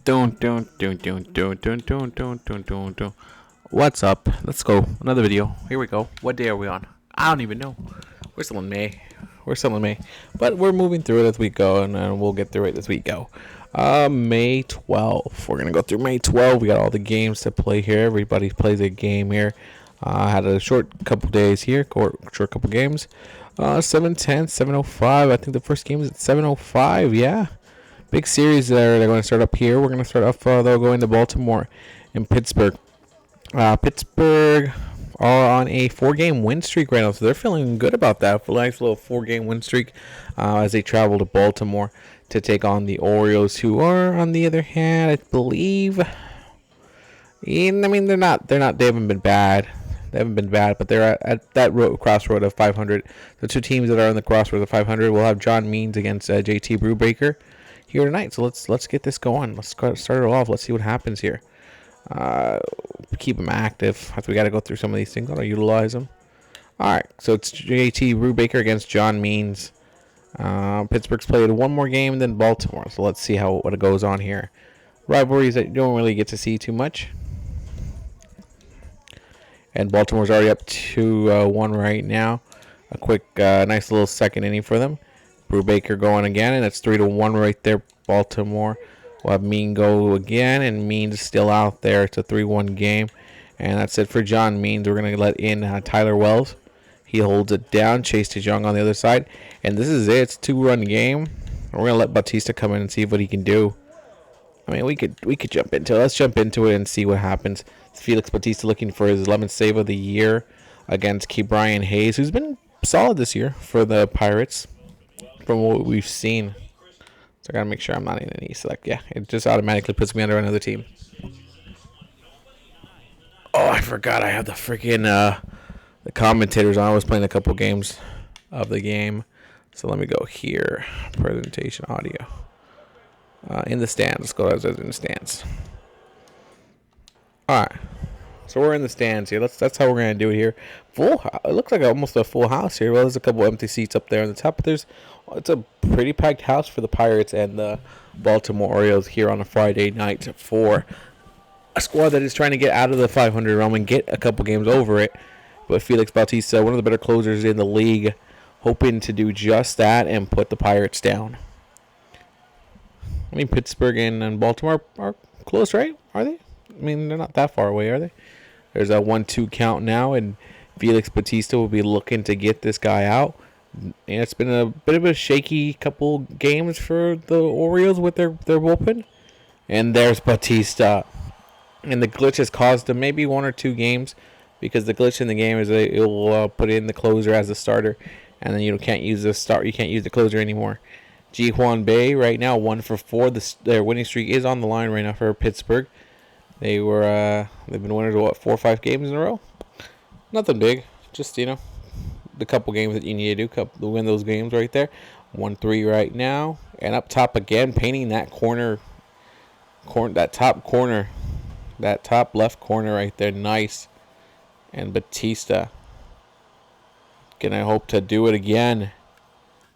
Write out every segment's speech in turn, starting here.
Don't. What's up? Let's go. Another video. Here we go. What day are we on? I don't even know. We're still in May. But we're moving through it as we go, and we'll get through it as we go. May 12th. We're gonna go through May 12th. We got all the games to play here. Everybody plays a game here. Had a short couple days here. Short couple games. 7:10, 7:05. I think the first game is at 7:05. Yeah. Big series there. They're going to start up here. We're going to start off, though, going to Baltimore and Pittsburgh. Pittsburgh are on a 4-game win streak right now, so they're feeling good about that. For a nice little 4-game win streak as they travel to Baltimore to take on the Orioles, who are, on the other hand, I believe. I mean, they're not. They haven't been bad. But they're at that crossroad of 500. The two teams that are on the crossroad of 500 will have John Means against JT Brubaker here tonight. So let's get this going. Let's start it off. Let's see what happens here. Keep them active. We got to go through some of these things. I'll utilize them. All right. So it's JT Brubaker against John Means. Pittsburgh's played one more game than Baltimore. So let's see what goes on here. Rivalries that you don't really get to see too much. And Baltimore's already up 2-1 right now. A quick, nice little second inning for them. Brubaker going again, and it's 3-1 right there. Baltimore will have Mean go again, and Means still out there. It's a 3-1 game, and that's it for John Means. We're going to let in Tyler Wells. He holds it down. Chase DeJong on the other side, and this is it. It's a 2-run game. We're going to let Bautista come in and see what he can do. I mean, we could jump into it. Let's jump into it and see what happens. It's Felix Bautista looking for his 11th save of the year against Ke'Bryan Hayes, who's been solid this year for the Pirates. From what we've seen. So I gotta make sure I'm not in any select. Yeah, it just automatically puts me under another team. Oh, I forgot I have the freaking the commentators on. I was playing a couple games of the game. So let me go here. Presentation audio. In the stands. Let's go in the stands. Alright. So we're in the stands here. That's how we're gonna do it here. It looks like almost a full house here. Well, there's a couple empty seats up there on the top, but it's a pretty packed house for the Pirates and the Baltimore Orioles here on a Friday night for a squad that is trying to get out of the 500 realm and get a couple games over it. But Felix Bautista, one of the better closers in the league, hoping to do just that and put the Pirates down. I mean, Pittsburgh and Baltimore are close, right? Are they? I mean, they're not that far away, are they? There's a 1-2 count now, and Felix Bautista will be looking to get this guy out. And it's been a bit of a shaky couple games for the Orioles with their bullpen. And there's Bautista. And the glitch has caused them maybe 1 or 2 games, because the glitch in the game is it will put in the closer as a starter, and then you can't use the closer anymore. Ji-Hwan Bae right now 1 for 4. Their winning streak is on the line right now for Pittsburgh. They've been winners of 4 or 5 games in a row. Nothing big, just the couple games that you need to do to win those games right there. 1-3 right now, and up top again, painting that that top left corner right there, nice. And Bautista gonna hope to do it again.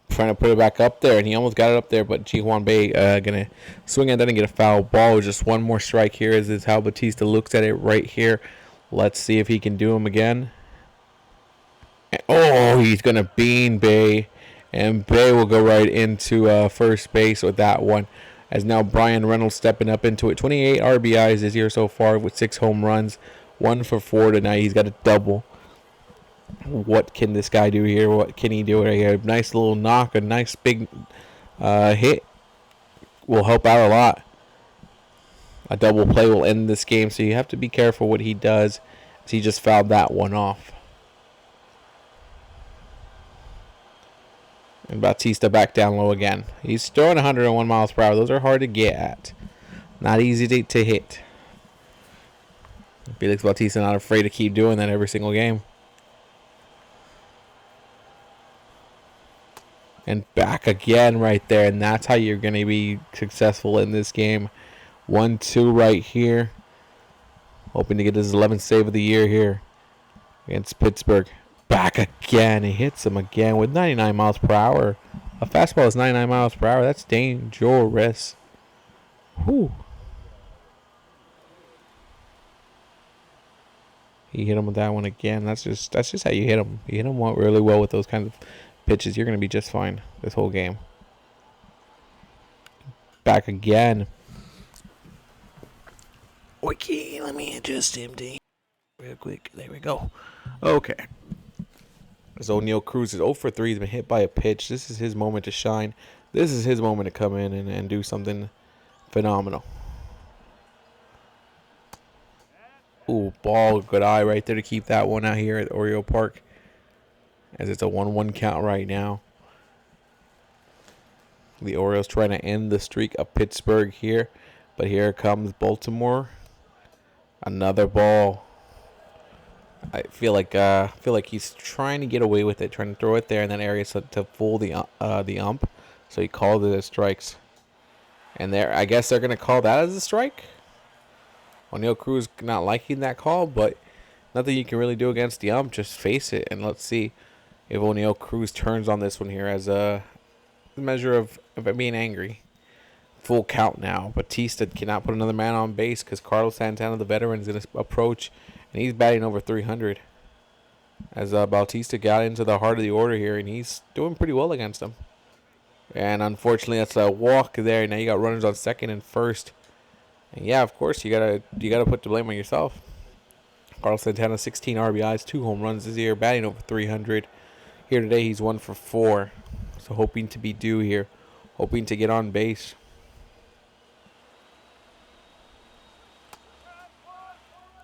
Trying to put it back up there, and he almost got it up there, but Ji-Hwan Bae gonna swing at that and get a foul ball. Just one more strike here. This is how Bautista looks at it right here. Let's see if he can do him again. Oh, he's gonna bean Bae, and Bae will go right into first base with that one. As now Brian Reynolds stepping up into it. 28 RBIs this year so far with 6 home runs, 1 for 4 tonight. He's got a double. What can this guy do here? What can he do right here? Nice little knock, a nice big hit will help out a lot. A double play will end this game, so you have to be careful what he does, as he just fouled that one off. And Bautista back down low again. He's throwing 101 miles per hour. Those are hard to get at. Not easy to hit. Felix Bautista not afraid to keep doing that every single game. And back again right there. And that's how you're going to be successful in this game. 1-2 right here. Hoping to get his 11th save of the year here against Pittsburgh. Back again. He hits him again with 99 miles per hour. A fastball is 99 miles per hour. That's dangerous. Whew. He hit him with that one again. That's just how you hit him. You hit him really well with those kinds of pitches. You're gonna be just fine this whole game. Back again. Okay, let me adjust him real quick. There we go. Okay. As O'Neal Cruz is 0 for 3. He's been hit by a pitch. This is his moment to shine. This is his moment to come in and do something phenomenal. Ooh, ball. Good eye right there to keep that one out here at Oriole Park. As it's a 1-1 count right now. The Orioles trying to end the streak of Pittsburgh here. But here comes Baltimore. Another ball. I feel like he's trying to get away with it, trying to throw it there in that area to fool the ump. So he called it as strikes. And there, I guess they're gonna call that as a strike. O'Neal Cruz not liking that call, but nothing you can really do against the ump. Just face it, and let's see if O'Neal Cruz turns on this one here as a measure of it being angry. Full count now. Batista cannot put another man on base because Carlos Santana, the veteran, is going to approach, and he's batting over 300. As Bautista got into the heart of the order here, and he's doing pretty well against him. And unfortunately, that's a walk there. Now you got runners on second and first. And yeah, of course, you gotta put the blame on yourself. Carlos Santana, 16 RBIs, 2 home runs this year, batting over 300. Here today, he's 1 for 4. So hoping to be due here, hoping to get on base.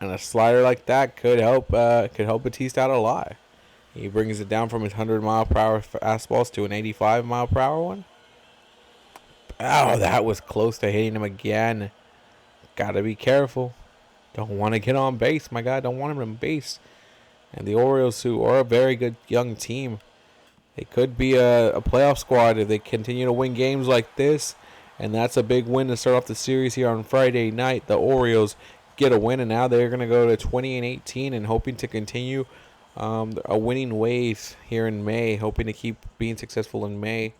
And a slider like that could help Batista out a lot. He brings it down from his 100-mile-per-hour fastballs to an 85-mile-per-hour one. Oh, that was close to hitting him again. Gotta be careful. Don't want to get on base, my guy. Don't want him on base. And the Orioles, who are a very good young team, they could be a playoff squad if they continue to win games like this. And that's a big win to start off the series here on Friday night. The Orioles get a win, and now they're going to go to 20-18 and hoping to continue a winning ways here in May, hoping to keep being successful in May.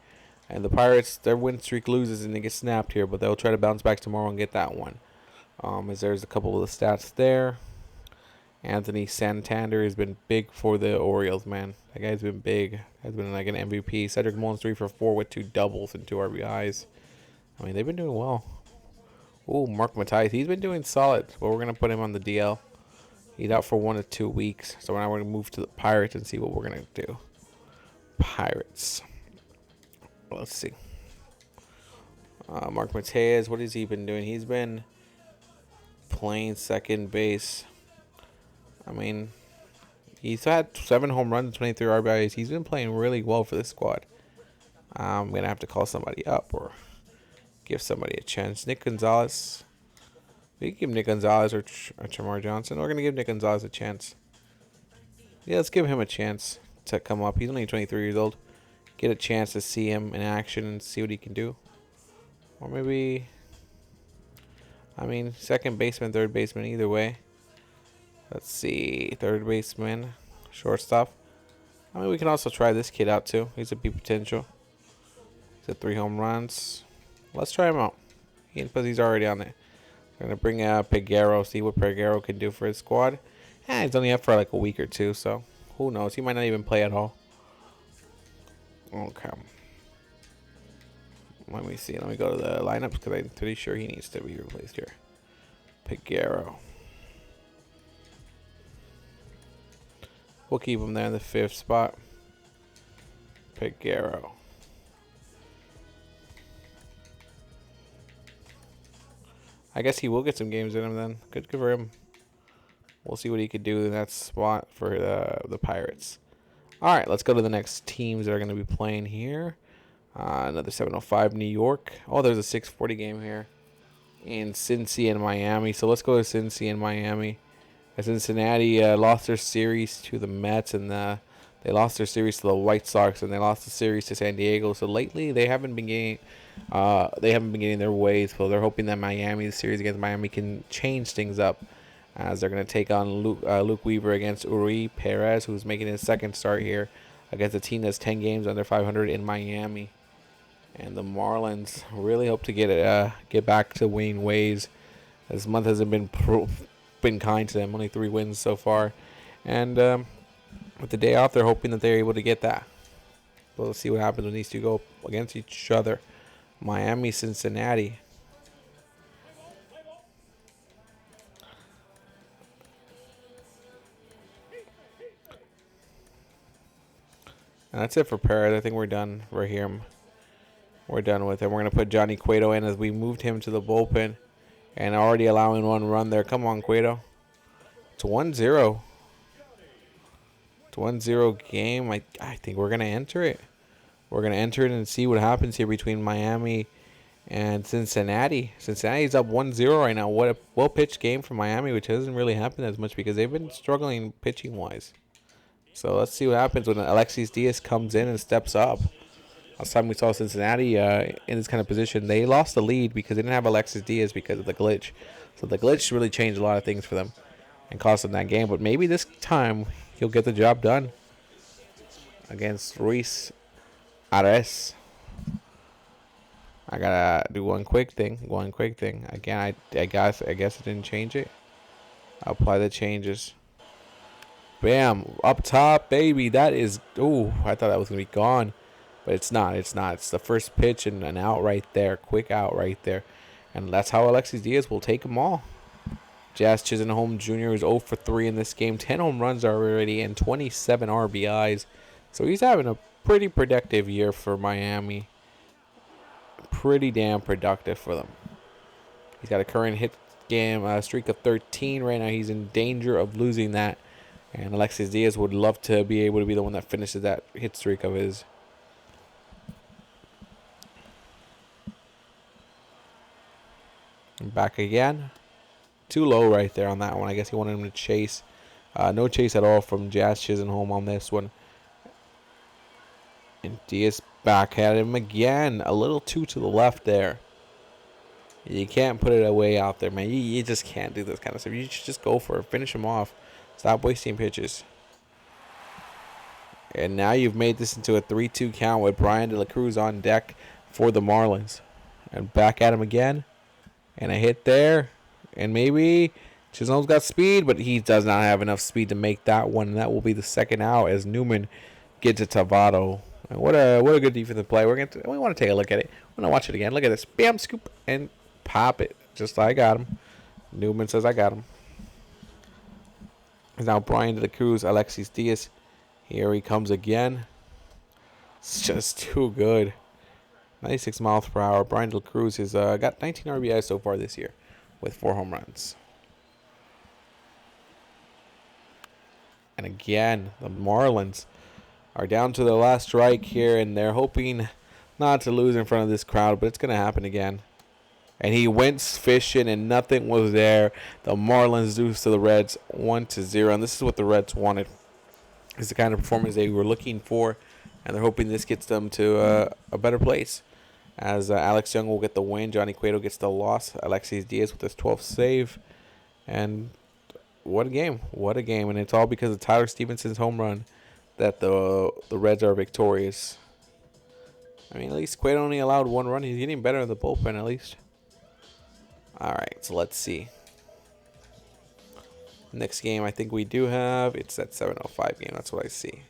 And the Pirates, their win streak loses and they get snapped here, but they'll try to bounce back tomorrow and get that one. As there's a couple of the stats there. Anthony Santander has been big for the Orioles, man. That guy's been big. Has been like an MVP. Cedric Mullins 3 for 4 with 2 doubles and 2 RBIs. I mean, they've been doing well. Ooh, Mark Mathias. He's been doing solid, but we're going to put him on the DL. He's out for 1 to 2 weeks. So now we're going to move to the Pirates and see what we're going to do. Pirates. Let's see. Mark Mathias, what has he been doing? He's been playing second base. I mean, he's had 7 home runs and 23 RBIs. He's been playing really well for this squad. I'm going to have to call somebody up or give somebody a chance. Nick Gonzalez. We can give Nick Gonzalez or Chamar Johnson. We're going to give Nick Gonzalez a chance. Yeah, let's give him a chance to come up. He's only 23 years old. Get a chance to see him in action and see what he can do. Or maybe, I mean, second baseman, third baseman, either way. Let's see, third baseman, shortstop. I mean, we can also try this kid out too. He's a big potential. He's got 3 home runs. Let's try him out. Because he's already on it. We're going to bring out Peguero, see what Peguero can do for his squad. He's only up for like a week or 2, so who knows? He might not even play at all. Okay. Let me see. Let me go to the lineups because I'm pretty sure he needs to be replaced here. Peguero. We'll keep him there in the 5th spot. Peguero. I guess he will get some games in him then. Good for him. We'll see what he could do in that spot for the Pirates. All right, let's go to the next teams that are going to be playing here. Another 7:05 New York. Oh, there's a 6:40 game here in Cincy and Miami. So let's go to Cincy and Miami. Cincinnati lost their series to the Mets, and they lost their series to the White Sox, and they lost the series to San Diego. So lately, they haven't been getting their ways. So they're hoping that the series against Miami, can change things up, as they're going to take on Luke Weaver against Uri Perez, who's making his second start here against a team that's 10 games under 500 in Miami. And the Marlins really hope to get back to winning ways. This month hasn't been kind to them. Only 3 wins so far. And with the day off, they're hoping that they're able to get that. But let's see what happens when these two go against each other. Miami, Cincinnati. And that's it for Perez. I think we're done right here. We're done with him. We're going to put Johnny Cueto in as we moved him to the bullpen. And already allowing one run there. Come on, Cueto. It's 1-0. It's 1-0 game. I think we're going to enter it. We're going to enter it and see what happens here between Miami and Cincinnati. Cincinnati's up 1-0 right now. What a well-pitched game for Miami, which hasn't really happened as much because they've been struggling pitching-wise. So let's see what happens when Alexis Diaz comes in and steps up. Last time we saw Cincinnati in this kind of position, they lost the lead because they didn't have Alexis Diaz because of the glitch. So the glitch really changed a lot of things for them and cost them that game. But maybe this time he'll get the job done against Ruiz Ares. I gotta do one quick thing. Again, I guess it didn't change it. I'll apply the changes. Bam, up top, baby. That is, ooh, I thought that was gonna be gone, but it's not. It's the first pitch and an out right there, quick out right there, and that's how Alexis Diaz will take them all. Jazz Chisholm Jr. is 0 for 3 in this game. 10 home runs already and 27 RBIs, so he's having a pretty productive year for Miami. Pretty damn productive for them. He's got a current hit game streak of 13 right now. He's in danger of losing that. And Alexis Diaz would love to be able to be the one that finishes that hit streak of his. Back again. Too low right there on that one. I guess he wanted him to chase. No chase at all from Jazz Chisholm on this one. And Diaz back at him again. A little too to the left there. You can't put it away out there, man. You just can't do this kind of stuff. You should just go for it. Finish him off. Stop wasting pitches. And now you've made this into a 3-2 count with Brian De La Cruz on deck for the Marlins. And back at him again. And a hit there. And maybe Chisholm's got speed, but he does not have enough speed to make that one. And that will be the second out as Newman gets a Tavado. And what a good defensive play. We want to take a look at it. I want to watch it again. Look at this. Bam, scoop, and pop it. Just like I got him. Newman says I got him. Now Brian De La Cruz, Alexis Diaz. Here he comes again. It's just too good. 96 miles per hour. Brian De La Cruz has got 19 RBIs so far this year with 4 home runs. And again, the Marlins are down to their last strike here, and they're hoping not to lose in front of this crowd, but it's going to happen again. And he went fishing, and nothing was there. The Marlins lose to the Reds 1-0, and this is what the Reds wanted. It's the kind of performance they were looking for, and they're hoping this gets them to a better place. As Alex Young will get the win, Johnny Cueto gets the loss. Alexis Diaz with his 12th save, and what a game! What a game! And it's all because of Tyler Stephenson's home run that the Reds are victorious. I mean, at least Cueto only allowed 1 run. He's getting better in the bullpen at least. All right, so let's see. Next game I think we do have, it's that 7:05 game. That's what I see.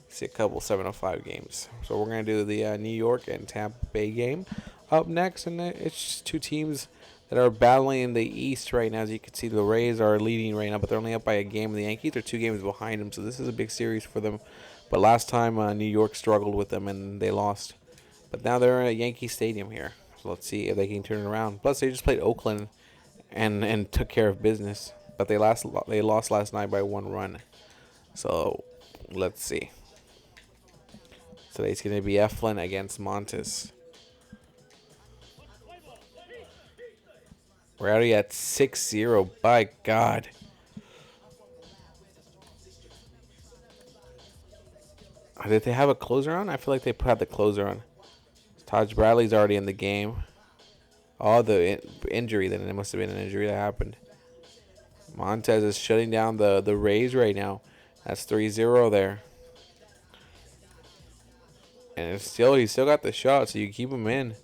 I see a couple 7:05 games. So we're going to do the New York and Tampa Bay game up next. And it's just 2 teams that are battling in the East right now. As you can see, the Rays are leading right now, but they're only up by a game. The Yankees are 2 games behind them, so this is a big series for them. But last time New York struggled with them and they lost. But now they're at Yankee Stadium here. So let's see if they can turn it around. Plus, they just played Oakland and took care of business. But they lost last night by 1 run. So let's see. Today's going to be Eflin against Montes. We're already at 6-0. By God. Did they have a closer on? I feel like they had the closer on. Taj Bradley's already in the game. Oh, the injury. Then it must have been an injury that happened. Montez is shutting down the Rays right now. That's 3-0 there. And he still got the shot, so you keep him in.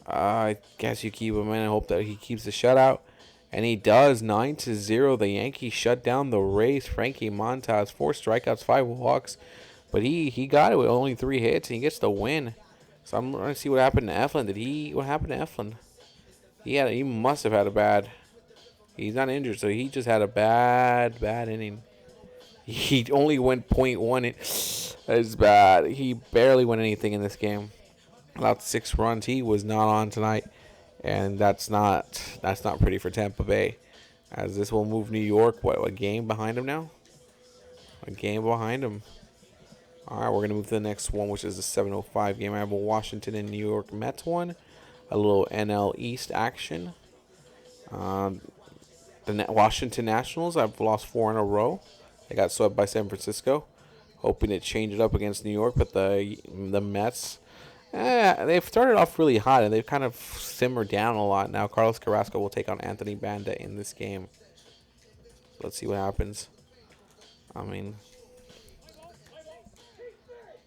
I guess you keep him in and hope that he keeps the shutout. And he does. 9-0. The Yankees shut down the Rays. Frankie Montas, 4 strikeouts, 5 walks. But he got it with only 3 hits, and he gets the win. So I'm going to see what happened to Eflin. What happened to Eflin? He must have had a bad. He's not injured, so he just had a bad inning. He only went .1. That is bad. He barely went anything in this game. Allowed 6 runs. He was not on tonight, and that's not pretty for Tampa Bay. As this will move New York, a game behind him now? A game behind him. All right, we're going to move to the next one, which is the 7:05 game. I have a Washington and New York Mets one. A little NL East action. The Washington Nationals have lost 4 in a row. They got swept by San Francisco. Hoping to change it up against New York, but the Mets, they've started off really hot, and they've kind of simmered down a lot. Now Carlos Carrasco will take on Anthony Banda in this game. Let's see what happens.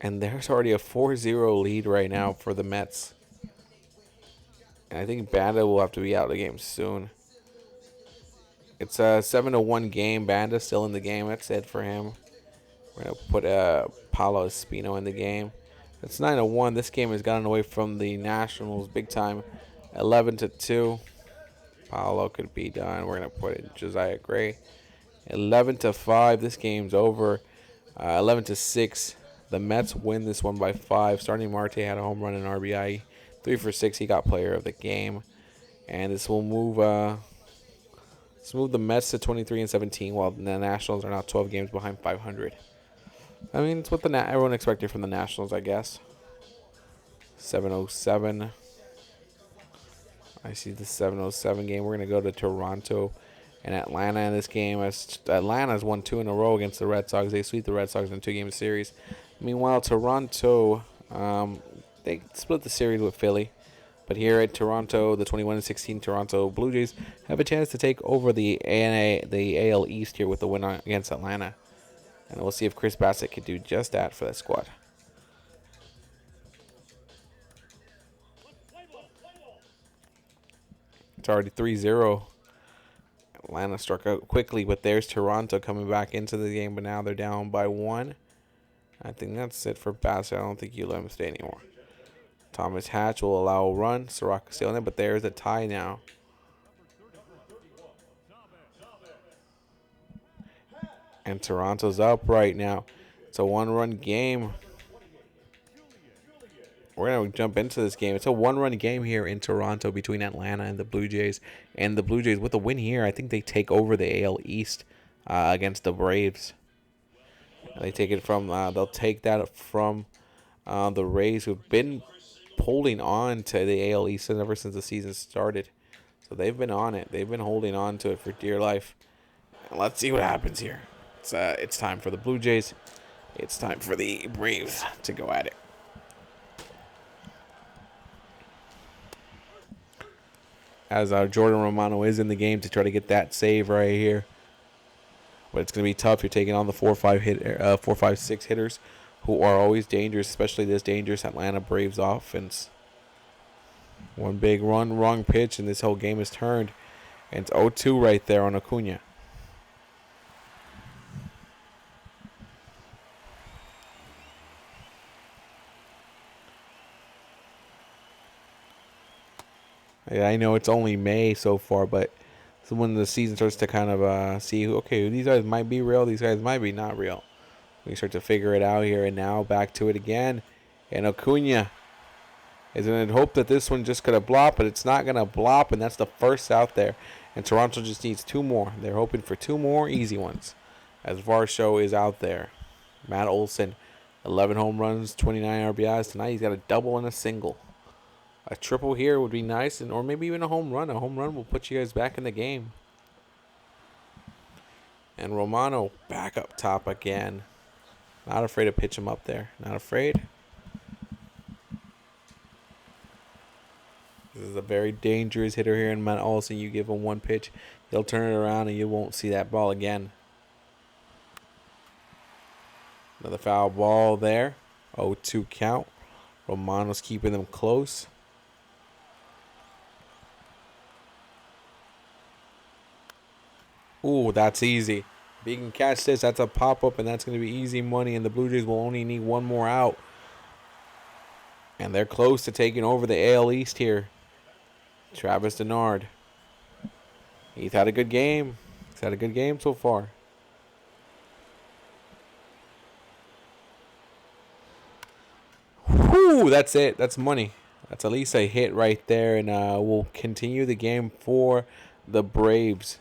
And there's already a 4-0 lead right now for the Mets. And I think Banda will have to be out of the game soon. It's a 7-1 game. Banda still in the game. That's it for him. We're going to put Paulo Espino in the game. It's 9-1. This game has gotten away from the Nationals big time. 11-2. Paulo could be done. We're going to put in Josiah Gray. 11-5. This game's over. 11-6. The Mets win this one by 5. Starting Marte had a home run and RBI. 3 for 6. He got player of the game. And this will move the Mets to 23-17, while the Nationals are now 12 games behind 500. I mean, it's what everyone expected from the Nationals, I guess. 7:07. I see the 7:07 game. We're going to go to Toronto and Atlanta in this game. Atlanta's won 2 in a row against the Red Sox. They sweep the Red Sox in a 2-game series. Meanwhile, Toronto, they split the series with Philly. But here at Toronto, the 21-16 Toronto Blue Jays have a chance to take over the AL East here with the win against Atlanta. And we'll see if Chris Bassett can do just that for that squad. It's already 3-0. Atlanta struck out quickly, but there's Toronto coming back into the game, but now they're down by 1. I think that's it for Bassett. I don't think you let him stay anymore. Thomas Hatch will allow a run. Soroka still in it, but there's a tie now. And Toronto's up right now. It's a 1-run game. We're going to jump into this game. It's a 1-run game here in Toronto between Atlanta and the Blue Jays. And the Blue Jays, with a win here, I think they take over the AL East against the Braves. They take it from. They'll take that from the Rays, who've been holding on to the AL East ever since the season started. So they've been on it. They've been holding on to it for dear life. And let's see what happens here. It's time for the Blue Jays. It's time for the Braves to go at it. As Jordan Romano is in the game to try to get that save right here. But it's going to be tough. You're taking on the 4-5-6 hitters who are always dangerous, especially this dangerous Atlanta Braves offense. One big run, wrong pitch, and this whole game is turned. And it's 0-2 right there on Acuna. I know it's only May so far, but when the season starts to kind of see, okay, these guys might be real, these guys might be not real. We start to figure it out here, and now back to it again. And Acuna is going to hope that this one just could have blopped, but it's not going to blop, and that's the first out there. And Toronto just needs 2 more. They're hoping for 2 more easy ones, as Varsho is out there. Matt Olson, 11 home runs, 29 RBIs. Tonight he's got a double and a single. A triple here would be nice, or maybe even a home run. A home run will put you guys back in the game. And Romano back up top again. Not afraid to pitch him up there. Not afraid. This is a very dangerous hitter here in Matt Olson. You give him one pitch, he'll turn it around and you won't see that ball again. Another foul ball there. 0-2 count. Romano's keeping them close. Ooh, that's easy. If you can catch this, that's a pop-up, and that's going to be easy money, and the Blue Jays will only need one more out. And they're close to taking over the AL East here. Travis Denard. He's had a good game. He's had a good game so far. Whew, that's it. That's money. That's at least a hit right there, and we'll continue the game for the Braves.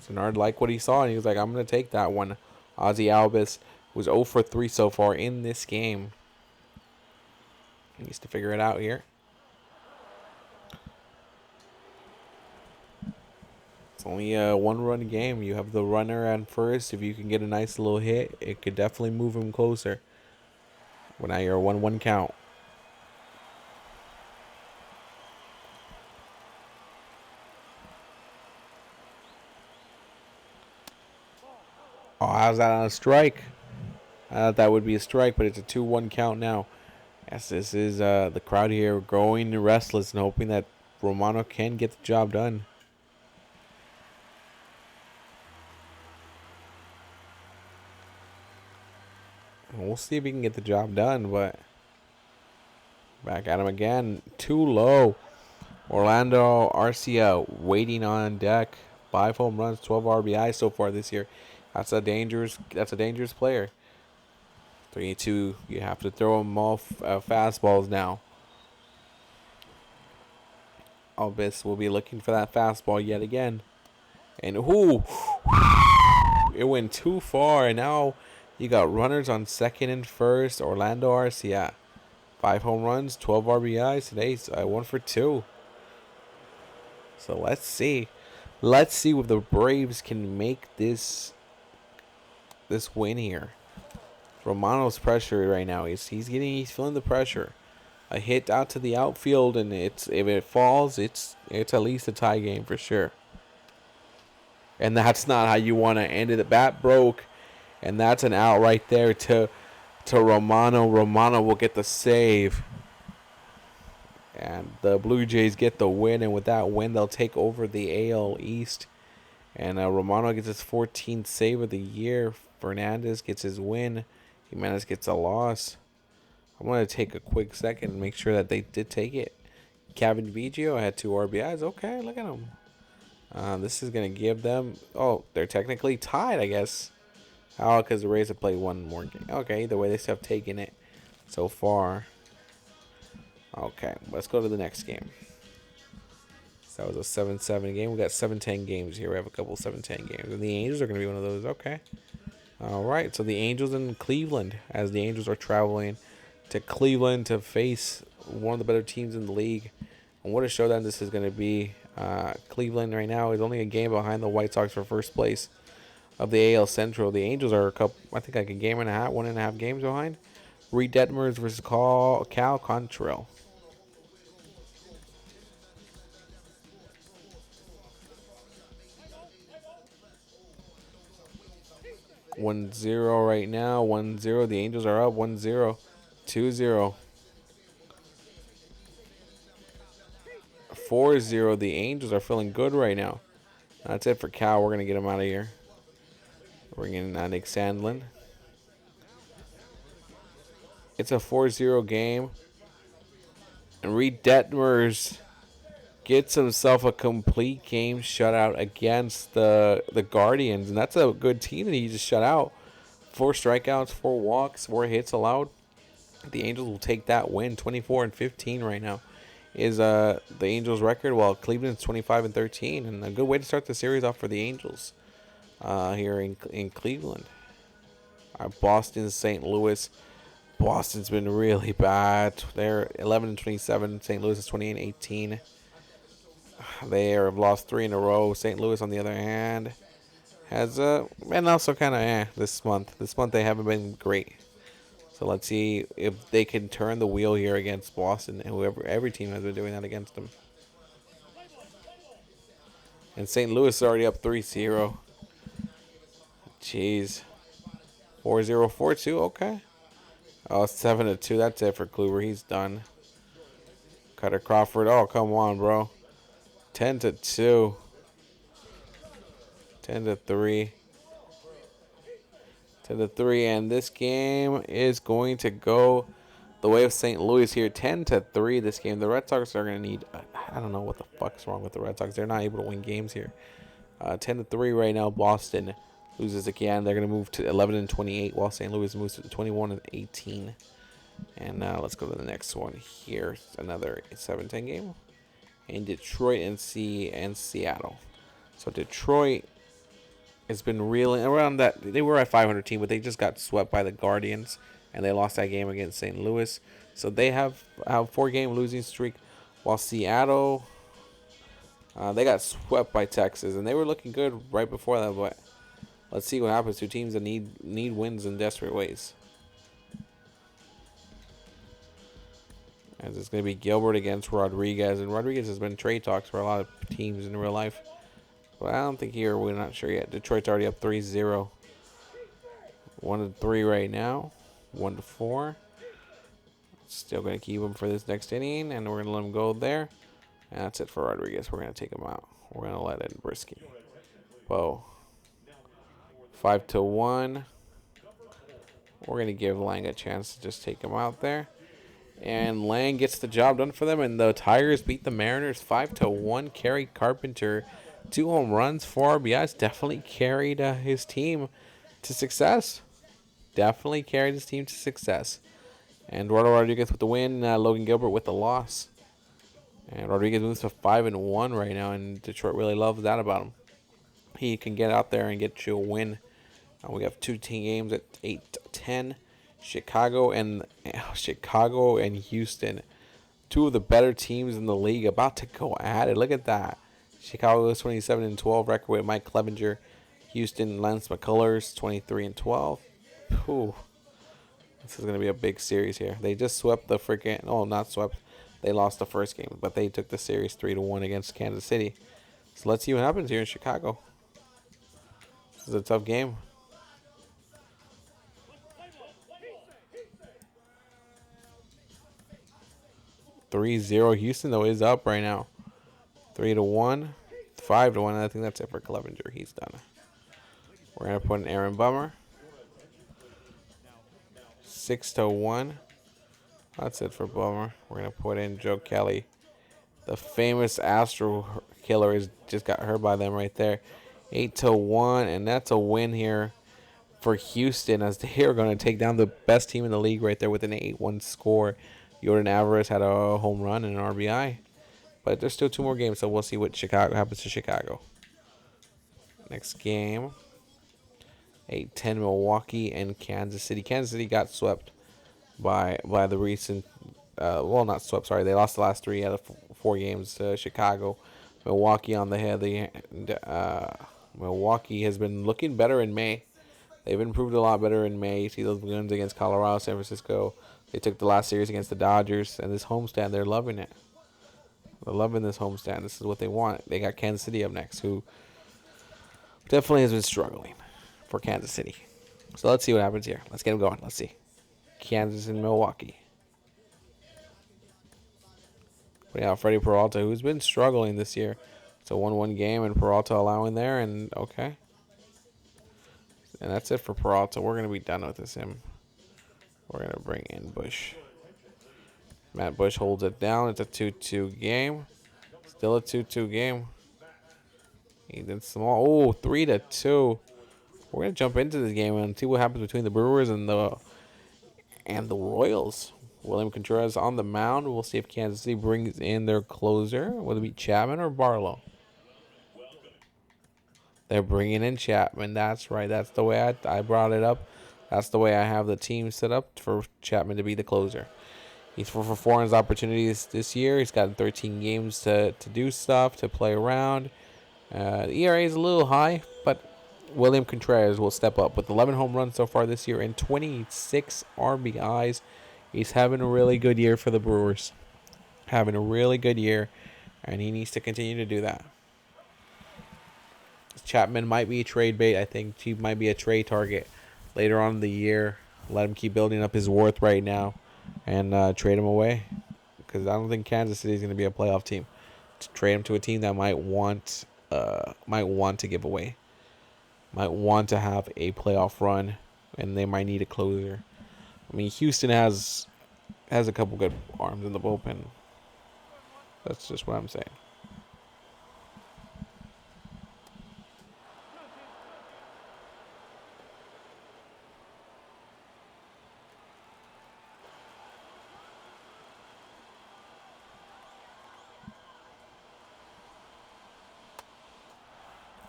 Denard liked what he saw, and he was like, I'm going to take that one. Ozzy Albies was 0 for 3 so far in this game. He needs to figure it out here. It's only a one-run game. You have the runner at first. If you can get a nice little hit, it could definitely move him closer. Well, now you're a 1-1 count. Oh, how's that on a strike? I thought that would be a strike, but it's a 2-1 count now. Yes, this is the crowd here growing restless and hoping that Romano can get the job done. We'll see if he can get the job done, but back at him again. Too low. Orlando Arcia waiting on deck. 5 home runs, 12 RBI so far this year. That's a dangerous player. 3-2. You have to throw him all fastballs now. Albis will be looking for that fastball yet again. And it went too far, and now you got runners on second and first. Orlando Arcia. 5 home runs, 12 RBIs. Today's 1 for 2. So let's see. Let's see if the Braves can make this win here. Romano's pressure right now. He's feeling the pressure. A hit out to the outfield, and if it falls, it's at least a tie game for sure. And that's not how you want to end it. The bat broke, and that's an out right there to Romano. Romano will get the save. And the Blue Jays get the win, and with that win, they'll take over the AL East. And Romano gets his 14th save of the year. Fernandez gets his win. Jimenez gets a loss. I'm going to take a quick second and make sure that they did take it. Kevin Biggio had 2 RBIs. Okay, look at him. This is going to give them... Oh, they're technically tied, I guess. Oh, because the Rays have played one more game. Okay, either way, they still have taken it so far. Okay, let's go to the next game. So that was a 7-7 game. We got 7-10 games here. We have a couple 7-10 games. And the Angels are going to be one of those. Okay. All right, so the Angels in Cleveland, as the Angels are traveling to Cleveland to face one of the better teams in the league. And what a showdown this is going to be. Cleveland right now is only a game behind the White Sox for first place of the AL Central. The Angels are I think like a game and a half, 1.5 games behind. Reed Detmers versus Cal Quantrill. 1-0 right now. 1-0. The Angels are up 1-0. 2-0. 4-0. The Angels are feeling good right now. That's it for Cal. We're going to get him out of here. Bring in Nick Sandlin. It's a 4-0 game. And Reed Detmers gets himself a complete game shutout against the Guardians. And that's a good team that he just shut out. 4 strikeouts, 4 walks, 4 hits allowed. The Angels will take that win. 24-15 right now is the Angels record, while Cleveland's 25-13. And a good way to start the series off for the Angels here in Cleveland. Boston, St. Louis. Boston's been really bad. They're 11-27. St. Louis is 28-18. They have lost 3 in a row. St. Louis, on the other hand, has been also kind of this month. This month they haven't been great. So let's see if they can turn the wheel here against Boston, and every team has been doing that against them. And St. Louis is already up 3-0. Jeez. 4-0, 4-2. Okay. Oh, 7-2. That's it for Kluber. He's done. Cutter Crawford. Oh, come on, bro. 10-2. 10-3. 10-3, and this game is going to go the way of St. Louis here. 10-3 this game. The Red Sox are going to need, I don't know what the fuck's wrong with the Red Sox. They're not able to win games here. 10-3 right now. Boston loses again. They're going to move to 11-28 while St. Louis moves to 21-18. And let's go to the next one here. Another 7-10 game in Detroit and Seattle. So Detroit has been reeling around that. They were at 500 team, but they just got swept by the Guardians, and they lost that game against St. Louis. So they have a 4-game losing streak, while Seattle, they got swept by Texas, and they were looking good right before that. But let's see what happens to teams that need wins in desperate ways. As it's going to be Gilbert against Rodriguez, and Rodriguez has been trade talks for a lot of teams in real life. But I don't think here, we're not sure yet. Detroit's already up 3-0. 1-3 right now. 1-4. Still going to keep him for this next inning, and we're going to let him go there. And that's it for Rodriguez. We're going to take him out. We're going to let in Brisky. Bo. 5-1. We're going to give Lang a chance to just take him out there. And Lang gets the job done for them, and the Tigers beat the Mariners 5-1. Kerry Carpenter, 2 home runs, 4 RBIs. Definitely carried his team to success. Definitely carried his team to success. And Eduardo Rodriguez with the win. Logan Gilbert with the loss. And Rodriguez moves to 5-1 right now, and Detroit really loves that about him. He can get out there and get you a win. We have 2 team games at 8-10. Chicago and Houston, 2 of the better teams in the league, about to go at it. Look at that. Chicago is 27-12 record with Mike Clevenger. Houston, Lance McCullers, 23-12. Whew. This is going to be a big series here. They just swept the freaking, oh, not swept. They lost the first game, but they took the series 3-1 against Kansas City. So let's see what happens here in Chicago. This is a tough game. 3-0. Houston, though, is up right now. 3-1. 5-1. I think that's it for Clevenger. He's done. We're going to put in Aaron Bummer. 6-1. That's it for Bummer. We're going to put in Joe Kelly. The famous Astro killer has just got hurt by them right there. 8-1. And that's a win here for Houston, as they are going to take down the best team in the league right there with an 8-1 score. Jordan Alvarez had a home run and an RBI. But there's still 2 more games, so we'll see what happens to Chicago. Next game, 8-10 Milwaukee and Kansas City. Kansas City got swept by the recent, well, not swept, sorry. They lost the last 3 out of 4 games to Chicago. Milwaukee on the head. Milwaukee has been looking better in May. They've improved a lot better in May. You see those wins against Colorado, San Francisco. They took the last series against the Dodgers, and this homestand, they're loving it. They're loving this homestand. This is what they want. They got Kansas City up next, who definitely has been struggling for Kansas City. So let's see what happens here. Let's get them going. Let's see. Kansas and Milwaukee. Putting out Freddie Peralta, who's been struggling this year. It's a 1-1 game, and Peralta allowing there, and okay. And that's it for Peralta. We're going to be done with this him. We're going to bring in Bush. Matt Bush holds it down. It's a 2-2 game. Still a 2-2 game. He did small. Oh, 3-2. We're going to jump into this game and see what happens between the Brewers and the Royals. William Contreras on the mound. We'll see if Kansas City brings in their closer. Will it be Chapman or Barlow? They're bringing in Chapman. That's right. That's the way I brought it up. That's the way I have the team set up for Chapman to be the closer. He's 4-for-4 on his opportunities this year. He's got 13 games to do stuff, to play around. The ERA is a little high, but William Contreras will step up with 11 home runs so far this year and 26 RBIs. He's having a really good year for the Brewers. Having a really good year, and he needs to continue to do that. Chapman might be a trade bait. I think he might be a trade target later on in the year. Let him keep building up his worth right now and trade him away, because I don't think Kansas City is going to be a playoff team. To trade him to a team that might want to give away. might want to have a playoff run, and they might need a closer. I mean, Houston has a couple good arms in the bullpen. That's just what I'm saying.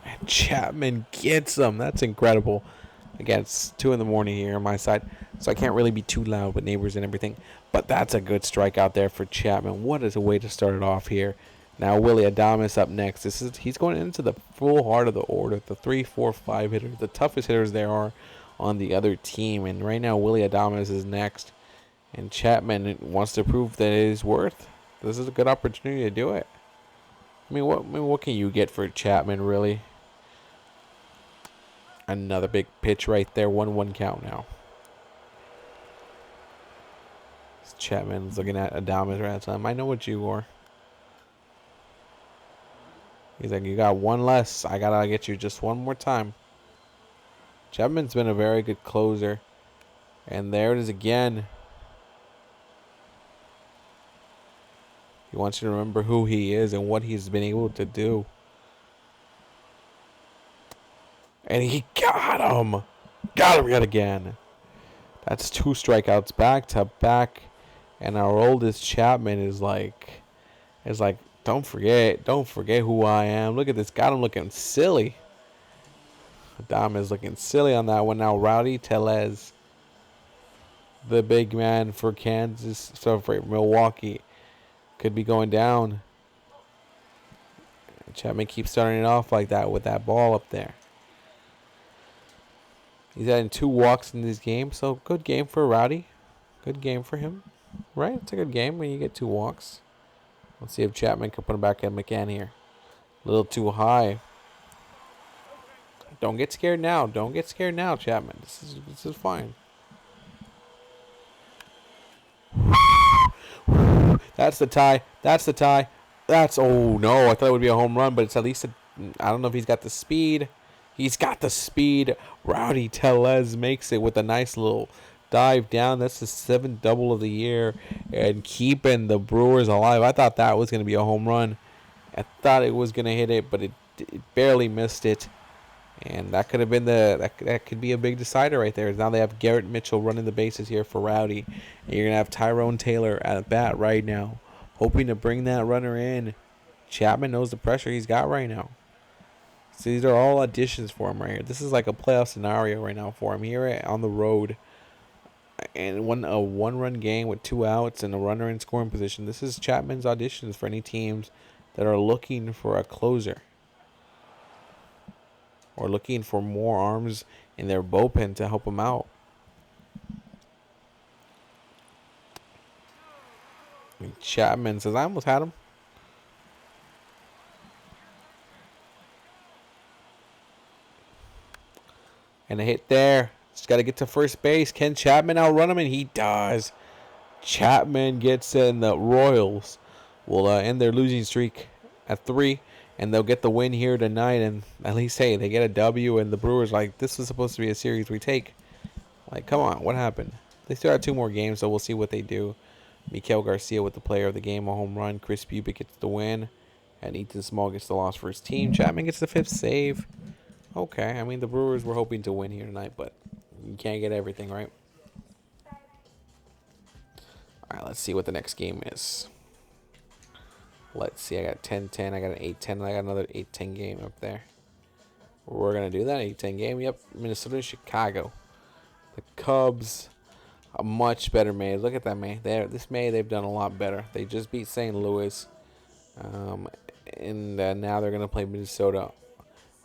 And Chapman gets them. That's incredible. Again, it's 2 in the morning here on my side, so I can't really be too loud with neighbors and everything. But that's a good strikeout there for Chapman. What is a way to start it off here. Now Willie Adames up next. He's going into the full heart of the order, the 3, 4, 5 hitters, the toughest hitters there are on the other team. And right now Willie Adames is next, and Chapman wants to prove that it is worth. This is a good opportunity to do it. What can you get for Chapman really? Another big pitch right there. 1-1 count now. Chapman's looking at Adames right at the time. I know what you are. He's like, you got one less. I gotta get you just one more time. Chapman's been a very good closer. And there it is again. He wants you to remember who he is and what he's been able to do. And he got him. Got him yet again. That's 2 strikeouts back to back. And our oldest Chapman is like, don't forget who I am. Look at this. Got him looking silly. Dom is looking silly on that one. Now Rowdy Tellez, the big man for Milwaukee, could be going down. Chapman keeps starting it off like that with that ball up there. He's having 2 walks in this game, so good game for Rowdy. Good game for him, right? It's a good game when you get 2 walks. Let's see if Chapman can put him back in McCann here. A little too high. Don't get scared now. Don't get scared now, Chapman. This is fine. That's the tie. That's the tie. Oh no, I thought it would be a home run, but it's at least I don't know if he's got the speed. He's got the speed. Rowdy Tellez makes it with a nice little dive down. That's the 7th double of the year and keeping the Brewers alive. I thought that was going to be a home run. I thought it was going to hit it, but it barely missed it. And that could have been that could be a big decider right there. Now they have Garrett Mitchell running the bases here for Rowdy. And you're going to have Tyrone Taylor at bat right now, hoping to bring that runner in. Chapman knows the pressure he's got right now. So these are all auditions for him right here. This is like a playoff scenario right now for him here on the road. And a one-run game with 2 outs and a runner in scoring position. This is Chapman's auditions for any teams that are looking for a closer or looking for more arms in their bullpen to help them out. And Chapman says, I almost had him. And a hit there. Just got to get to first base. Can Chapman outrun him? And he does. Chapman gets in. The Royals will end their losing streak at 3. And they'll get the win here tonight. And at least, hey, they get a W. And the Brewers, like, this was supposed to be a series we take. Like, come on. What happened? They still have 2 more games, so we'll see what they do. Miguel Garcia with the player of the game, a home run. Chris Bubic gets the win. And Ethan Small gets the loss for his team. Chapman gets the 5th save. Okay, I mean, the Brewers were hoping to win here tonight, but you can't get everything, right? All right, let's see what the next game is. Let's see, I got 10-10, I got an 8-10, and I got another 8-10 game up there. We're going to do that 8-10 game. Yep, Minnesota and Chicago. The Cubs, a much better May. Look at that May. This May, they've done a lot better. They just beat St. Louis, and now they're going to play Minnesota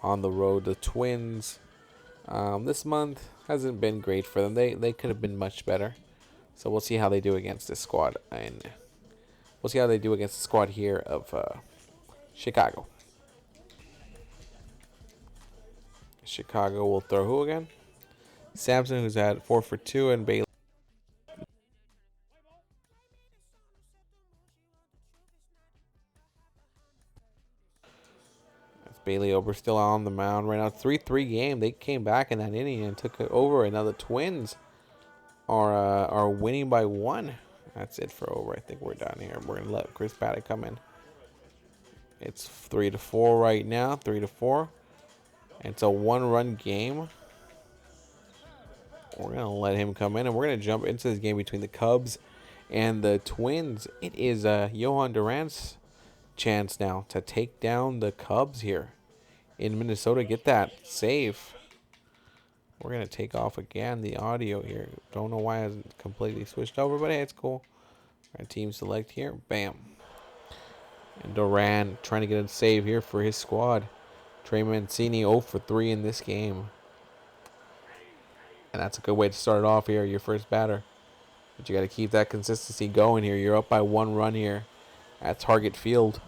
on the road. The Twins, this month hasn't been great for them. They could have been much better. So we'll see how they do against this squad. And we'll see how they do against the squad here of Chicago. Chicago will throw who again? Samson, who's at 4 for 2, and Bailey. Bailey Ober still on the mound right now. 3-3 game. They came back in that inning and took it over. And now the Twins are winning by 1. That's it for Ober. I think we're done here. We're gonna let Chris Paddock come in. It's 3-4 right now. 3-4. It's a 1-run game. We're going to let him come in, and we're going to jump into this game between the Cubs and the Twins. It is Johan Durant's chance now to take down the Cubs here in Minnesota. Get that save. We're going to take off again the audio here. Don't know why it hasn't completely switched over, but hey, it's cool. Our team select here. Bam. And Durant trying to get a save here for his squad. Trey Mancini 0 for 3 in this game. And that's a good way to start it off here, your first batter. But you got to keep that consistency going here. You're up by 1 run here at Target Field.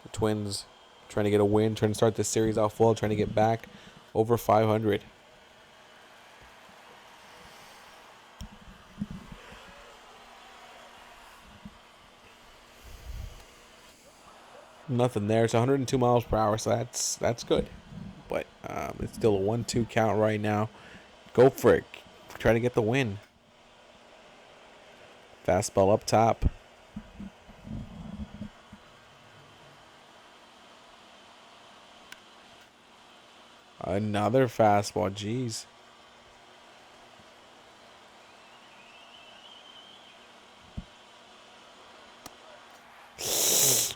The Twins trying to get a win, trying to start this series off well, trying to get back over 500. Nothing there. It's 102 miles per hour, so that's good. But it's still a 1-2 count right now. Go for it. Try to get the win. Fastball up top. Another fastball. Jeez.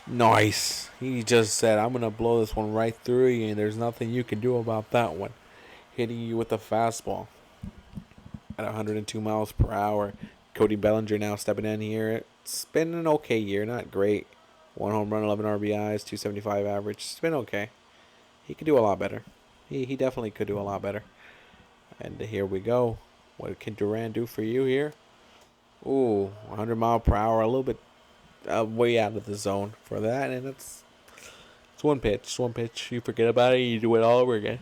Nice. He just said, I'm going to blow this one right through you, and there's nothing you can do about that one. Hitting you with a fastball at 102 miles per hour. Cody Bellinger now stepping in here. It's been an okay year. Not great. 1 home run, 11 RBIs, 275 average. It's been okay. He could do a lot better. He definitely could do a lot better. And here we go. What can Durant do for you here? Ooh, 100 mile per hour. A little bit way out of the zone for that. And it's one pitch. It's one pitch. You forget about it. You do it all over again.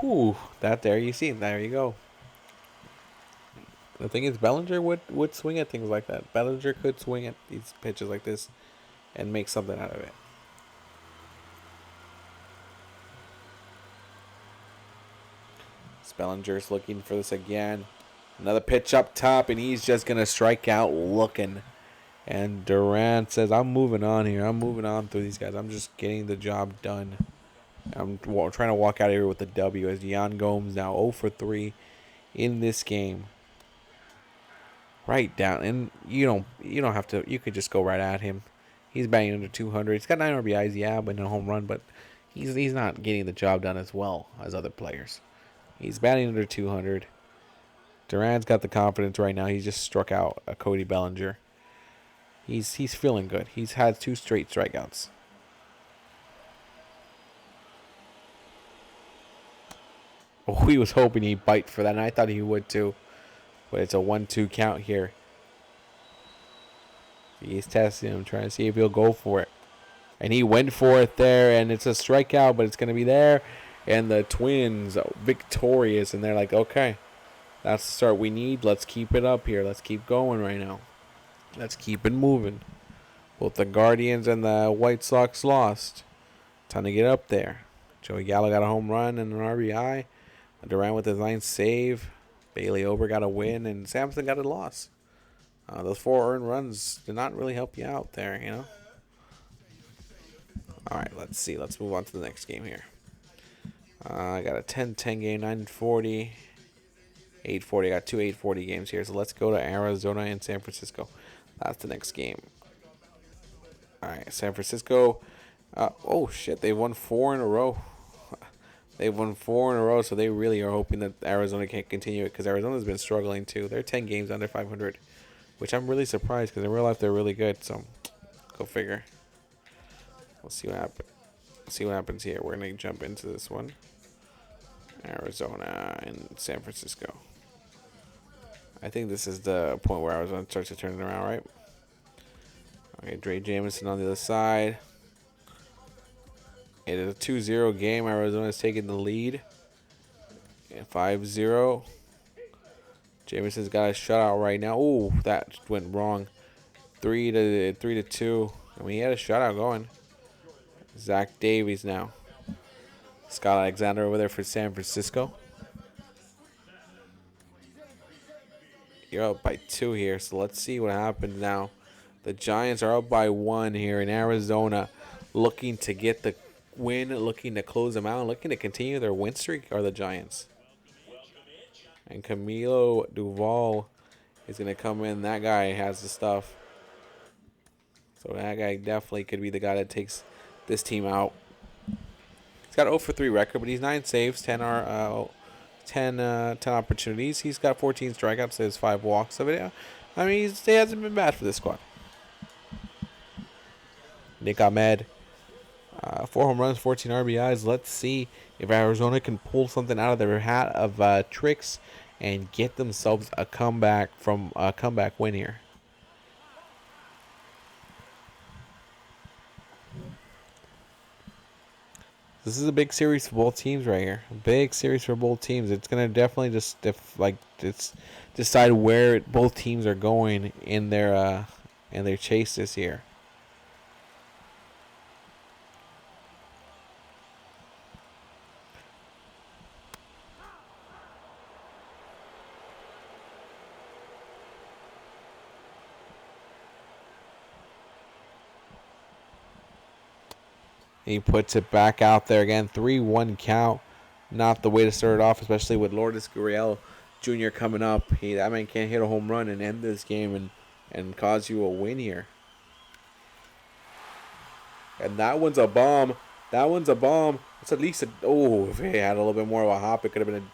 Whew. That there you see. There you go. The thing is, Bellinger would swing at things like that. Bellinger could swing at these pitches like this and make something out of it. Bellinger's looking for this again. Another pitch up top, and he's just going to strike out looking. And Durant says, I'm moving on here. I'm moving on through these guys. I'm just getting the job done. I'm trying to walk out of here with a W as Yan Gomes now 0 for 3 in this game. Right down. And you don't have to. You could just go right at him. He's batting under 200. He's got 9 RBIs, yeah, but no home run. But he's not getting the job done as well as other players. He's batting under 200. Durant's got the confidence right now. He just struck out a Cody Bellinger. He's feeling good. He's had 2 straight strikeouts. Oh, he was hoping he'd bite for that, and I thought he would too. But it's a 1-2 count here. He's testing him, trying to see if he'll go for it. And he went for it there, and it's a strikeout, but it's going to be there. And the Twins victorious, and they're like, okay, that's the start we need. Let's keep it up here. Let's keep going right now. Let's keep it moving. Both the Guardians and the White Sox lost. Time to get up there. Joey Gallo got a home run and an RBI. Durant with his 9th save. Bailey Ober got a win, and Sampson got a loss. Those 4 earned runs did not really help you out there, you know. All right, let's see. Let's move on to the next game here. I got a 10-10 game, 940, 840. I got 2 840 games here. So let's go to Arizona and San Francisco. That's the next game. All right, San Francisco. Oh, shit. They've won 4 in a row. They've won 4 in a row, so they really are hoping that Arizona can't continue it because Arizona's been struggling too. They're 10 games under 500, which I'm really surprised because in real life they're really good. So go figure. We'll see what happens. See what happens here. We're going to jump into this one. Arizona and San Francisco. I think this is the point where Arizona starts to turn it around, right? Okay, Dre Jamison on the other side. It is a 2-0 game. Arizona is taking the lead. 5-0. Jamison's got a shutout right now. Ooh, that went wrong. 3-2. I mean, he had a shutout going. Zach Davies now. Scott Alexander over there for San Francisco. You're up by 2 here, so let's see what happens now. The Giants are up by 1 here in Arizona, looking to get the win, looking to close them out, looking to continue their win streak are the Giants. And Camilo Duval is going to come in. That guy has the stuff. So that guy definitely could be the guy that takes this team out. He's got 0 for 3 record, but he's 9 saves, 10 opportunities. He's got 14 strikeouts, so 5 walks. So I mean, he hasn't been bad for this squad. Nick Ahmed, 4 home runs, 14 RBIs. Let's see if Arizona can pull something out of their hat of tricks and get themselves a comeback win here. This is a big series for both teams right here. A big series for both teams. It's gonna definitely just decide where both teams are going in their chase this year. He puts it back out there again. 3-1 count. Not the way to start it off, especially with Lourdes Gurriel Jr. coming up. That man can't hit a home run and end this game and cause you a win here. And that one's a bomb. That one's a bomb. It's at least if he had a little bit more of a hop, it could have been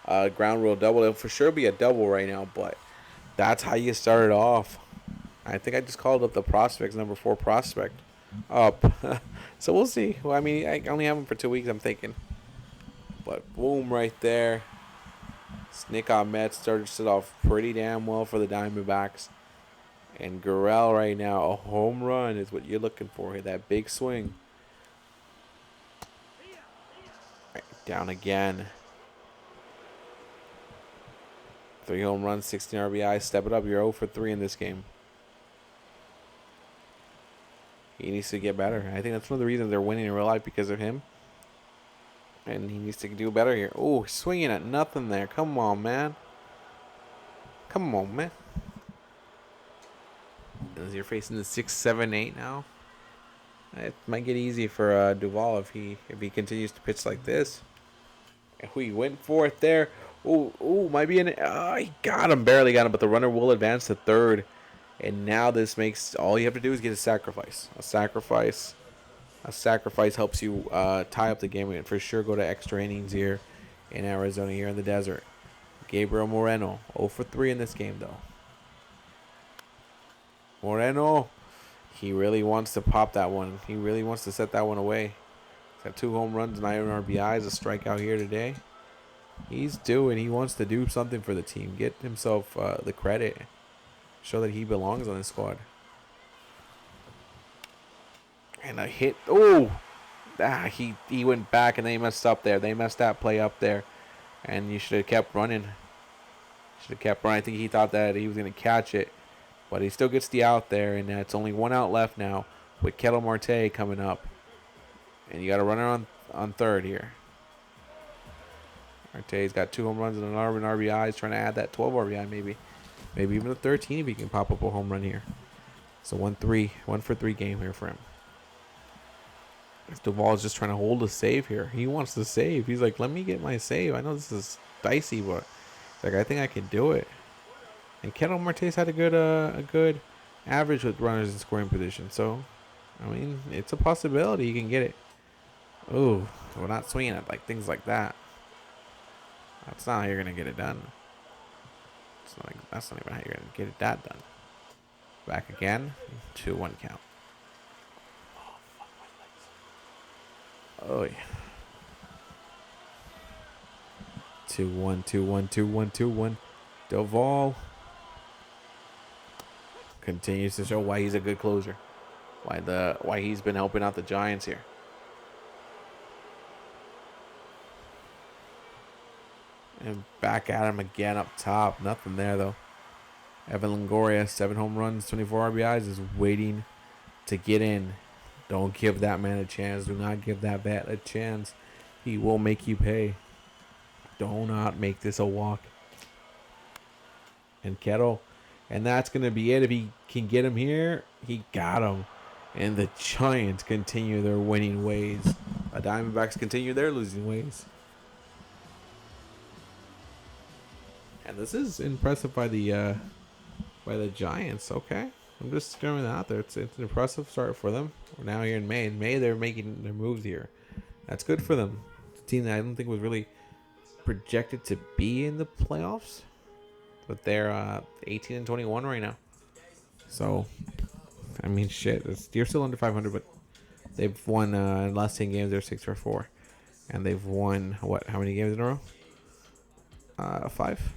a ground rule double. It'll for sure be a double right now, but that's how you start it off. I think I just called up the prospects, number 4 prospect. Up. So we'll see. Well, I mean, I only have him for 2 weeks, I'm thinking. But boom, right there. Nick Ahmed started it off pretty damn well for the Diamondbacks. And Gurriel right now, a home run is what you're looking for here. That big swing. Right, down again. 3 home runs, 16 RBIs. Step it up. You're 0 for 3 in this game. He needs to get better. I think that's one of the reasons they're winning in real life, because of him. And he needs to do better here. Oh, swinging at nothing there. Come on, man. Come on, man. As you're facing the 6, 7, 8 now, it might get easy for Duval if he continues to pitch like this. He went for it there. Oh, might be he got him, barely got him, but the runner will advance to third. And now this makes all you have to do is get a sacrifice. A sacrifice helps you tie up the game and for sure go to extra innings here in Arizona, here in the desert. Gabriel Moreno, 0 for 3 in this game, though. Moreno, he really wants to pop that one. He really wants to set that one away. He's got 2 home runs, 9 RBIs, a strikeout here today. He wants to do something for the team. Get himself the credit. Show that he belongs on this squad. And a hit. He went back and they messed up there. They messed that play up there. And you should have kept running. I think he thought that he was going to catch it. But he still gets the out there. And it's only 1 out left now with Ketel Marte coming up. And you got a runner on third here. Marte's got 2 home runs and 11 RBIs. Trying to add that 12 RBI maybe. Maybe even a 13 if he can pop up a home run here. So 1 for 3 game here for him. Duval's just trying to hold a save here. He wants to save. He's like, let me get my save. I know this is dicey, but like I think I can do it. And Ketel Marte's had a good average with runners in scoring position. So, I mean, it's a possibility you can get it. Ooh, we're not swinging at like things like that. That's not how you're gonna get it done. That's not even how you're gonna get that done. Back again, 2-1 count. Oh yeah. 2-1, 2-1, 2-1, 2-1. Duval continues to show why he's a good closer. Why he's been helping out the Giants here. And back at him again up top. Nothing there, though. Evan Longoria, 7 home runs, 24 RBIs, is waiting to get in. Don't give that man a chance. Do not give that bat a chance. He will make you pay. Do not make this a walk. And Kettle. And that's going to be it. If he can get him here, he got him. And the Giants continue their winning ways. The Diamondbacks continue their losing ways. And this is impressive by the Giants. Okay, I'm just throwing that out there. It's an impressive start for them. We're now here in May. In May, they're making their moves here. That's good for them. It's a team that I don't think was really projected to be in the playoffs, but they're 18 and 21 right now. So, I mean, shit. You're still under 500, but they've won last 10 games. They're 6-4, and they've won what? How many games in a row? 5.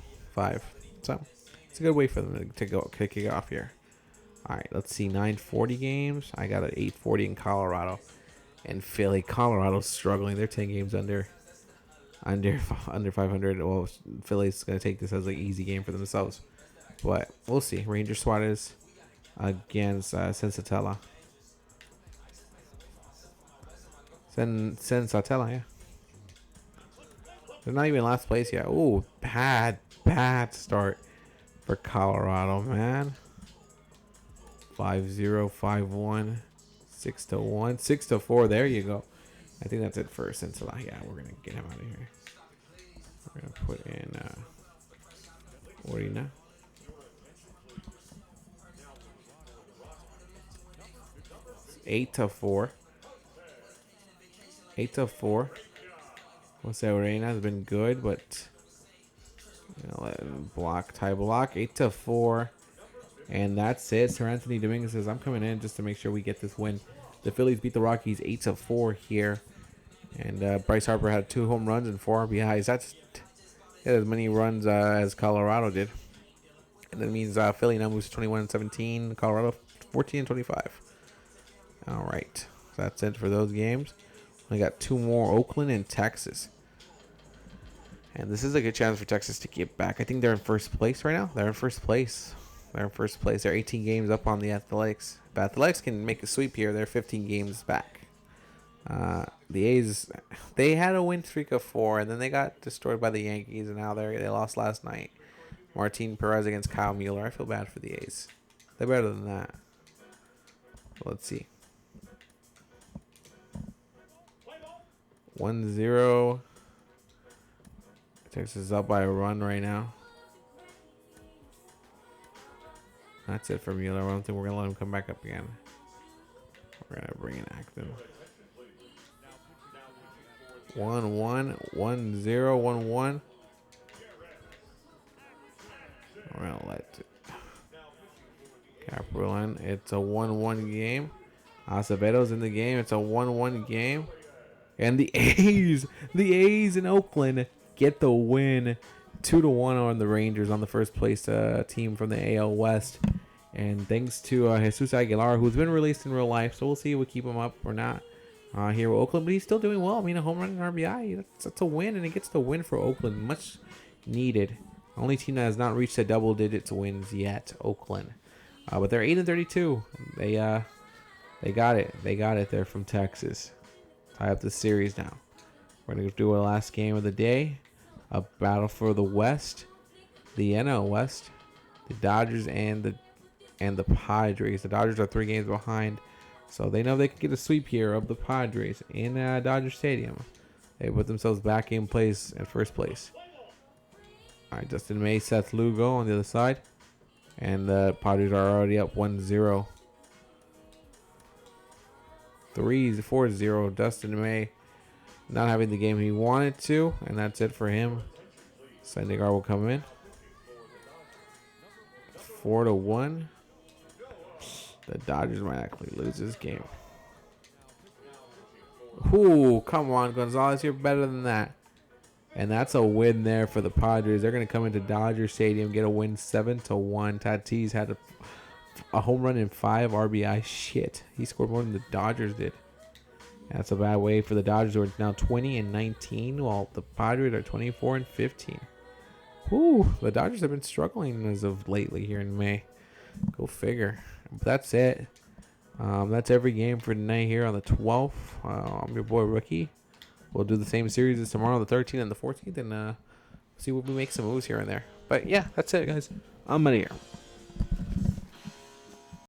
So it's a good way for them to go kick it off here. All right, let's see. 940 games. I got an 840 in Colorado, and Philly. Colorado's struggling. They're 10 games under 500. Well, Philly's gonna take this as an easy game for themselves, but we'll see. Ranger Suarez against Sensatella. Sensatella, yeah. They're not even in last place yet. Ooh, bad start for Colorado, man. 5-0, 5-1, 6-1, 6-4. There you go. I think that's it for Cincinnati. Yeah, we're gonna get him out of here. We're gonna put in Orina. It's 8-4. 8-4. Jose Orina has been good, but let him tie block. 8-4. And that's it. Sir Anthony Dominguez says, I'm coming in just to make sure we get this win. The Phillies beat the Rockies 8-4 here. And Bryce Harper had 2 home runs and 4 RBIs. That's as many runs as Colorado did. And that means Philly now moves 21-17. Colorado 14-25. All right. So that's it for those games. We got 2 more, Oakland and Texas. And this is a good chance for Texas to get back. I think they're in first place right now. They're in first place. They're 18 games up on the Athletics. The Athletics can make a sweep here. They're 15 games back. The A's, they had a win streak of 4, and then they got destroyed by the Yankees, and now they lost last night. Martin Perez against Kyle Mueller. I feel bad for the A's. They're better than that. Let's see. 1-0. Texas is up by a run right now. That's it for Mueller. I don't think we're going to let him come back up again. We're going to bring in Acton. 1-1. 1-0. 1-1. We're going to let Caprolin. It's a 1-1 game. Acevedo's in the game. It's a 1-1 game. And the A's in Oakland get the win. 2-1 on the Rangers on the first place team from the AL West. And thanks to Jesus Aguilar, who's been released in real life. So we'll see if we keep him up or not here with Oakland. But he's still doing well. I mean, a home run and RBI. That's a win, and it gets the win for Oakland. Much needed. Only team that has not reached the double digits wins yet, Oakland. But they're 8-32. They got it. They got it there from Texas. Tie up the series now. We're going to do our last game of the day. A battle for the West. The NL West. The Dodgers and the Padres. The Dodgers are 3 games behind. So they know they can get a sweep here of the Padres in Dodger Stadium. They put themselves back in place at first place. All right, Dustin May, Seth Lugo on the other side. And the Padres are already up 1-0. 4-0. Dustin May not having the game he wanted to. And that's it for him. Syndergaard will come in. 4-1. The Dodgers might actually lose this game. Ooh, come on, Gonzalez. You're better than that. And that's a win there for the Padres. They're going to come into Dodger Stadium, get a win 7-1. Tatis had a home run and 5 RBI. Shit. He scored more than the Dodgers did. That's a bad way for the Dodgers, who are now 20-19, while the Padres are 24-15. Whew, the Dodgers have been struggling as of lately here in May. Go figure. But that's it. That's every game for tonight here on the 12th. I'm your boy Rookie. We'll do the same series as tomorrow, the 13th and the 14th, and see if we make some moves here and there. But yeah, that's it, guys. I'm out of here.